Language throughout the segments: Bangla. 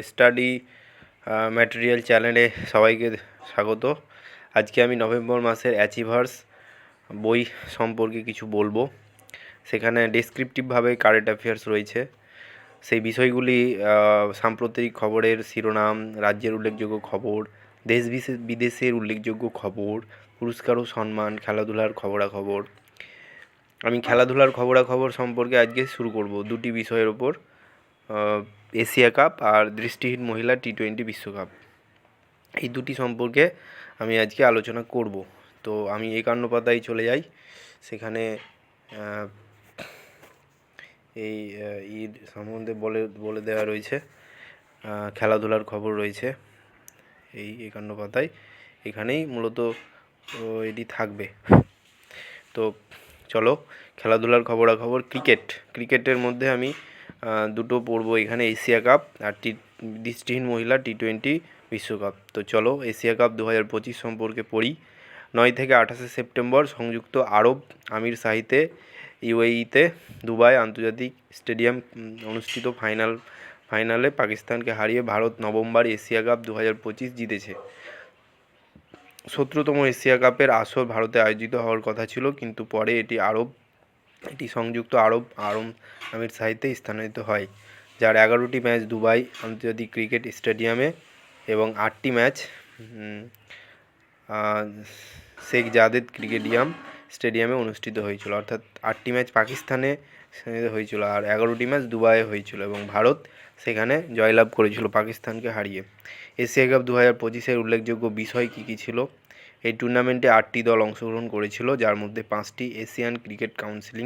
স্টাডি ম্যাটেরিয়াল চ্যানেলে সবাইকে স্বাগত। আজকে আমি নভেম্বর মাসের অ্যাচিভার্স বই সম্পর্কে কিছু বলবো। সেখানে ডেসক্রিপটিভভাবে কারেন্ট অ্যাফেয়ার্স রয়েছে। সেই বিষয়গুলি সাম্প্রতিক খবরের শিরোনাম, রাজ্যের উল্লেখযোগ্য খবর, দেশ বিদেশের উল্লেখযোগ্য খবর, পুরস্কার ও সম্মান, খেলাধুলার খবরাখবর। আমি খেলাধুলার খবরাখবর সম্পর্কে আজকে শুরু করব দুটি বিষয়ের ওপর, এশিয়া কাপ আর দৃষ্টিহীন মহিলা টি-20 বিশ্বকাপ। এই দুটি সম্পর্কে আমি আজকে আলোচনা করব। তো আমি 51 পাতায় চলে যাই। সেখানে এই ঈদ সম্বন্ধে বলে দেওয়া রয়েছে, খেলাধুলার খবর রয়েছে এই 51 পাতায়। এখানেই মূলত এটি থাকবে। তো চলো, খেলাধুলার খবরাখবর। ক্রিকেটের মধ্যে আমি দুটো পড়বো এখানে, এশিয়া কাপ আর দৃষ্টিহীন মহিলা টি-20 বিশ্বকাপ। তো চলো এশিয়া কাপ 2025 সম্পর্কে পড়ি। 9 থেকে 28 সেপ্টেম্বর সংযুক্ত আরব আমির শাহিতে ইউএইতে দুবাই আন্তর্জাতিক স্টেডিয়াম অনুষ্ঠিত ফাইনালে পাকিস্তানকে হারিয়ে ভারত নভেম্বর এশিয়া কাপ 2025 জিতেছে। 17তম এশিয়া কাপের আসর ভারতে আয়োজিত হওয়ার কথা ছিল, কিন্তু পরে এটি সংযুক্ত আরব আমির শাহিতে স্থানান্তরিত হয়, যার 11টি ম্যাচ দুবাই আন্তর্জাতিক ক্রিকেট স্টেডিয়ামে এবং 8টি ম্যাচ শেখ জায়েদ স্টেডিয়ামে অনুষ্ঠিত হয়েছিল। অর্থাৎ 8টি ম্যাচ পাকিস্তানে হয়েছিল আর 11টি ম্যাচ দুবাইয়ে হয়েছিল, এবং ভারত সেখানে জয়লাভ করেছিল পাকিস্তানকে হারিয়ে। এশিয়া কাপ 2025-এর উল্লেখযোগ্য বিষয় কী কী ছিল? এই টুর্নামেন্টে 8টি দল অংশগ্রহণ করেছিল, যার মধ্যে 5টি এশিয়ান ক্রিকেট কাউন্সিল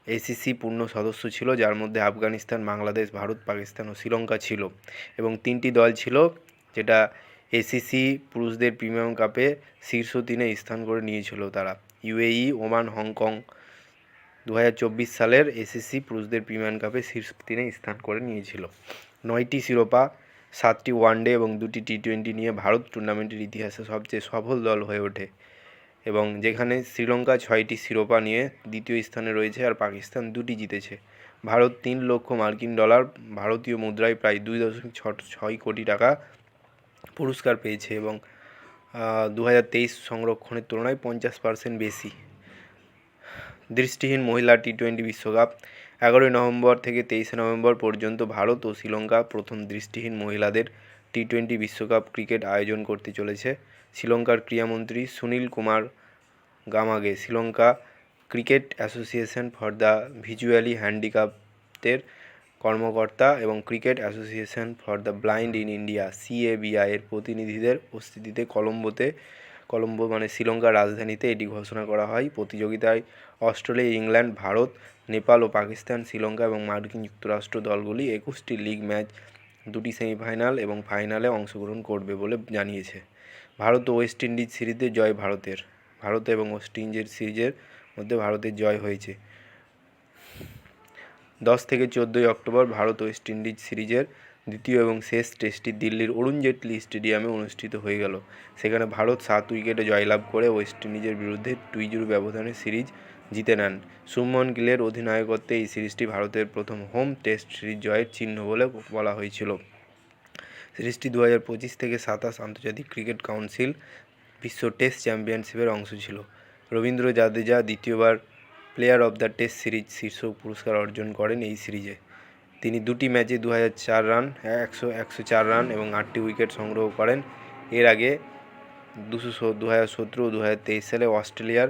এসিসি পূর্ণ সদস্য ছিল, যার মধ্যে আফগানিস্তান, বাংলাদেশ, ভারত, পাকিস্তান ও শ্রীলঙ্কা ছিল, এবং 3টি দল ছিল যেটা এসিসি পুরুষদের প্রিমিয়াম কাপে শীর্ষ 3-এ স্থান করে নিয়েছিল। তারা ইউএই, ওমান, হংকং 2024 সালের এসিসি পুরুষদের প্রিমিয়াম কাপে শীর্ষ 3-এ স্থান করে নিয়েছিল। 9টি শিরোপা, 7টি ওয়ানডে এবং 2টি টি-20 নিয়ে ভারত টুর্নামেন্টের ইতিহাসে সবচেয়ে সফল দল হয়ে ওঠে, এবং যেখানে শ্রীলঙ্কা 6টি শিরোপা নিয়ে দ্বিতীয় স্থানে রয়েছে আর পাকিস্তান 2টি জিতেছে। ভারত $3 লক্ষ ভারতীয় মুদ্রায় প্রায় 2.6 কোটি টাকা পুরস্কার পেয়েছে, এবং 2023 সংরক্ষণের তুলনায় 50% বেশি। দৃষ্টিহীন মহিলা টি-20 বিশ্বকাপ 11 নভেম্বর থেকে 23 নভেম্বর পর্যন্ত ভারত ও শ্রীলঙ্কা প্রথম দৃষ্টিহীন মহিলাদের টি-20 বিশ্বকাপ ক্রিকেট আয়োজন করতে চলেছে। শ্রীলঙ্কার ক্রীড়ামন্ত্রী Sunil Kumar Gamage, Sri Lanka cricket association for the visually handicapped কর্মকর্তা এবং cricket association for the blind in India CABI এর প্রতিনিধিদের উপস্থিতিতে কলম্বো মানে শ্রীলঙ্কার রাজধানীতে এটি ঘোষণা করা হয়। প্রতিযোগিতায় অস্ট্রেলিয়া, ইংল্যান্ড, ভারত, নেপাল ও পাকিস্তান, শ্রীলঙ্কা এবং মার্কিন যুক্তরাষ্ট্র দলগুলি 21টি লিগ ম্যাচ, 2টি সেমিফাইনাল এবং ফাইনালে অংশগ্রহণ করবে বলে জানিয়েছে। ভারত ও ওয়েস্ট ইন্ডিজ সিরিজে জয় ভারত এবং ওয়েস্ট ইন্ডিজের সিরিজের মধ্যে ভারতের জয় হয়েছে। 10 থেকে 14 অক্টোবর ভারত ওয়েস্ট ইন্ডিজ সিরিজের দ্বিতীয় এবং শেষ টেস্টটি দিল্লির অরুণ জেটলি স্টেডিয়ামে অনুষ্ঠিত হয়ে গেল। সেখানে ভারত 7 উইকেটে জয়লাভ করে ওয়েস্ট ইন্ডিজের বিরুদ্ধে 2-0 ব্যবধানে সিরিজ জিতে নেন। শুভমন গিলের অধিনায়কত্বে এই সিরিজটি ভারতের প্রথম হোম টেস্ট সিরিজ জয়ের চিহ্ন বলে বলা হয়েছিল। সিরিজটি 2025 থেকে 27 আন্তর্জাতিক ক্রিকেট কাউন্সিল বিশ্ব টেস্ট চ্যাম্পিয়নশিপের অংশ ছিল। রবীন্দ্র জাদেজা দ্বিতীয়বার player of the test series শীর্ষক পুরস্কার অর্জন করেন এই সিরিজে। তিনি 2টি ম্যাচে 104 রান এবং 8টি উইকেট সংগ্রহ করেন। এর আগে 2017 ও 2023 সালে অস্ট্রেলিয়ার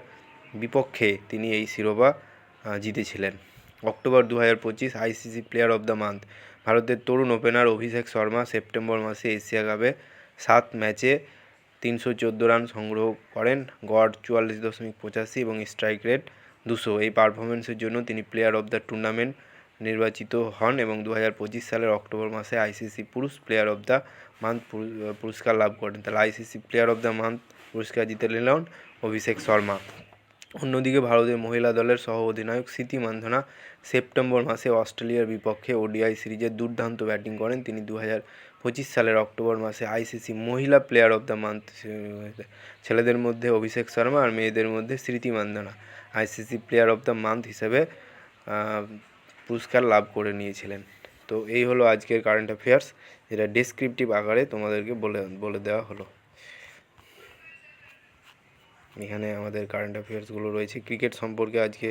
বিপক্ষে তিনি এই শিরোপা জিতেছিলেন। October 2025 ICC player of the month ভারতের তরুণ ওপেনার অভিষেক শর্মা সেপ্টেম্বর মাসে এশিয়া কাপে 7 ম্যাচে 314 রান সংগ্রহ করেন, গড় 44.85 এবং স্ট্রাইক রেট 200। এই পারফরমেন্সের জন্য তিনি প্লেয়ার অব দ্য টুর্নামেন্ট নির্বাচিত হন, এবং 2025 সালের অক্টোবর মাসে আইসিসি পুরুষ প্লেয়ার অব দ্য মান্থ পুরস্কার লাভ করেন। তাহলে ICC player of the month পুরস্কার জিতে নিলেন অভিষেক শর্মা। অন্যদিকে ভারতের মহিলা দলের সহ অধিনায়ক স্মৃতি মান্ধানা সেপ্টেম্বর মাসে অস্ট্রেলিয়ার বিপক্ষে ওডিআই সিরিজে দুর্দান্ত ব্যাটিং করেন। তিনি 2025 সালের অক্টোবর মাসে আইসিসি মহিলা প্লেয়ার অব দ্য মান্থ, ছেলেদের মধ্যে অভিষেক শর্মা আর মেয়েদের মধ্যে স্মৃতি Mandhana, ICC player of the month হিসেবে পুরস্কার লাভ করে নিয়েছিলেন। তো এই হলো আজকের কারেন্ট অ্যাফেয়ার্স, যেটা ডেসক্রিপটিভ আকারে তোমাদেরকে বলে দেওয়া হলো। এখানে আমাদের কারেন্ট অ্যাফেয়ার্সগুলো রয়েছে। ক্রিকেট সম্পর্কে আজকে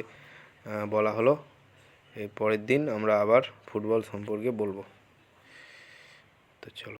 বলা হলো। এর পরের দিন আমরা আবার ফুটবল সম্পর্কে বলবো। তো চলো।